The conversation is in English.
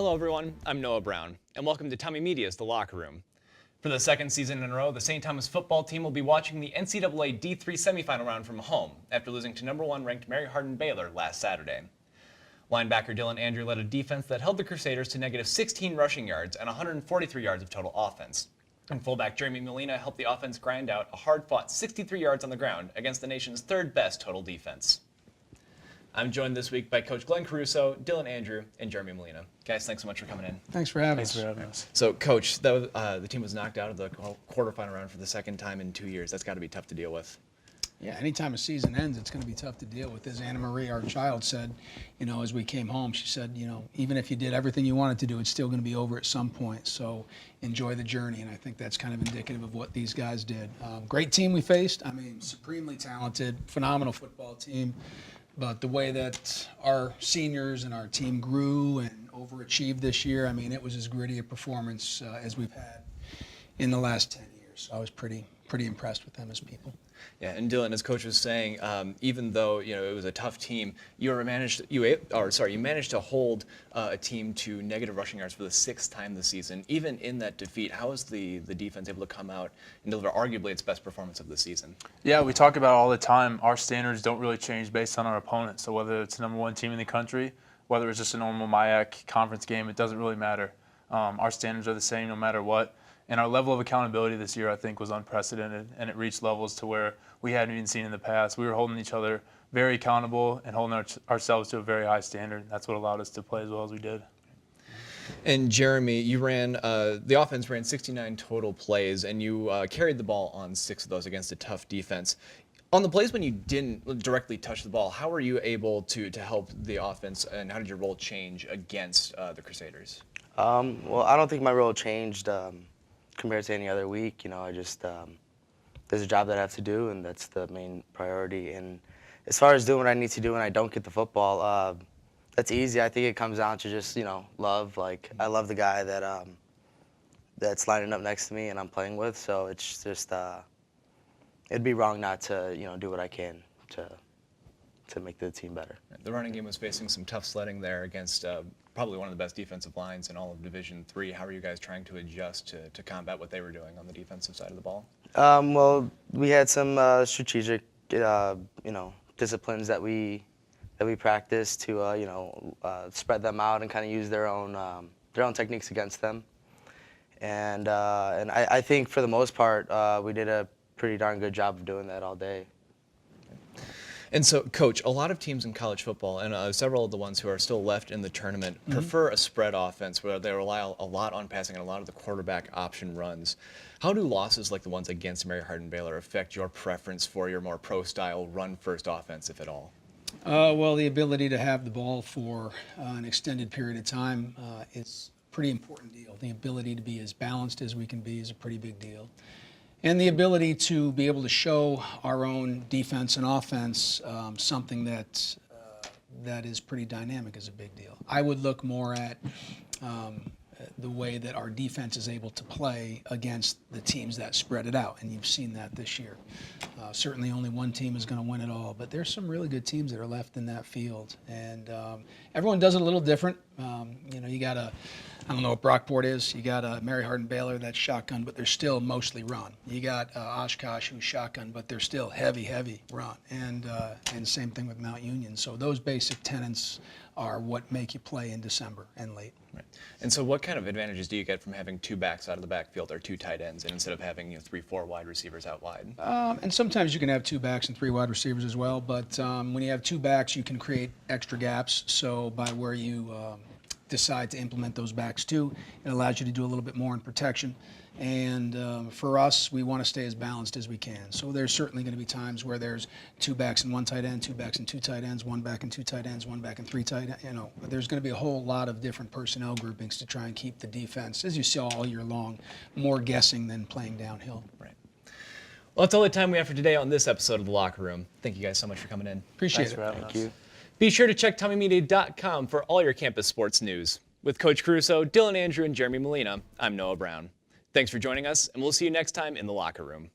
Hello everyone, I'm Noah Brown, and welcome to TommieMedia's The Locker Room. For the second season in a row, the St. Thomas football team will be watching the NCAA D3 semifinal round from home after losing to number 1 ranked Mary Hardin Baylor last Saturday. Linebacker Dylan Andrew led a defense that held the Crusaders to negative 16 rushing yards and 143 yards of total offense. And fullback Jeremy Molina helped the offense grind out a hard-fought 63 yards on the ground against the nation's third best total defense. I'm joined this week by Coach Glenn Caruso, Dylan Andrew, and Jeremy Molina. Guys, thanks so much for coming in. Thanks for having us. So, Coach, the team was knocked out of the quarterfinal round for the second time in 2 years. That's got to be tough to deal with. Yeah, anytime a season ends, it's going to be tough to deal with. As Anna Marie, our child, said, as we came home, she said, even if you did everything you wanted to do, it's still going to be over at some point. So enjoy the journey, and I think that's kind of indicative of what these guys did. Great team we faced. I mean, supremely talented, phenomenal football team. But the way that our seniors and our team grew and overachieved this year, I mean, it was as gritty a performance as we've had in the last 10 years. So I was pretty impressed with them as people. Yeah, and Dylan, as Coach was saying, even though it was a tough team, you managed to hold a team to negative rushing yards for the 6th time this season. Even in that defeat, how was the defense able to come out and deliver arguably its best performance of the season? Yeah, we talk about it all the time. Our standards don't really change based on our opponent. So whether it's the number 1 team in the country, whether it's just a normal MIAC conference game, it doesn't really matter. Our standards are the same no matter what. And our level of accountability this year, I think, was unprecedented, and it reached levels to where we hadn't even seen in the past. We were holding each other very accountable and holding ourselves to a very high standard. That's what allowed us to play as well as we did. And Jeremy, you ran the offense ran 69 total plays, and you carried the ball on 6 of those against a tough defense. On the plays when you didn't directly touch the ball, how were you able to help the offense, and how did your role change against the Crusaders? Well, I don't think my role changed compared to any other week. I just there's a job that I have to do, and that's the main priority. And as far as doing what I need to do when I don't get the football, that's easy. I think it comes down to just love. Like, I love the guy that's lining up next to me and I'm playing with. So it's just it'd be wrong not to do what I can to make the team better. The running game was facing some tough sledding there against probably one of the best defensive lines in all of Division III. How are you guys trying to adjust to combat what they were doing on the defensive side of the ball? Well, we had some strategic, disciplines that we practiced to, spread them out and kind of use their own techniques against them. And I think for the most part, we did a pretty darn good job of doing that all day. And so, Coach, a lot of teams in college football, and several of the ones who are still left in the tournament, prefer a spread offense where they rely a lot on passing and a lot of the quarterback option runs. How do losses like the ones against Mary Hardin Baylor affect your preference for your more pro-style run-first offense, if at all? Well, the ability to have the ball for an extended period of time is a pretty important deal. The ability to be as balanced as we can be is a pretty big deal. And the ability to be able to show our own defense and offense something that is pretty dynamic is a big deal. I would look more at the way that our defense is able to play against the teams that spread it out, and you've seen that this year. Certainly only one team is going to win it all, but there's some really good teams that are left in that field, and everyone does it a little different. You got I don't know what Brockport is. You got a Mary Hardin Baylor that's shotgun, but they're still mostly run. You got Oshkosh who's shotgun, but they're still heavy run. And same thing with Mount Union. So those basic tenets are what make you play in December and late. Right. And so what kind of advantages do you get from having 2 backs out of the backfield or 2 tight ends, and instead of having 3-4 wide receivers out wide? And sometimes you can have 2 backs and 3 wide receivers as well. But when you have 2 backs, you can create extra gaps. So by where you decide to implement those backs too, it allows you to do a little bit more in protection. And for us, we want to stay as balanced as we can. So there's certainly going to be times where there's 2 backs and 1 tight end, 2 backs and 2 tight ends, 1 back and 2 tight ends, 1 back and 3 tight ends. There's going to be a whole lot of different personnel groupings to try and keep the defense, as you saw all year long, more guessing than playing downhill. Right. Well, that's all the time we have for today on this episode of The Locker Room. Thank you guys so much for coming in. Appreciate Thanks it. for having us. Thank you. Be sure to check TommieMedia.com for all your campus sports news. With Coach Caruso, Dylan Andrew, and Jeremy Molina, I'm Noah Brown. Thanks for joining us, and we'll see you next time in The Locker Room.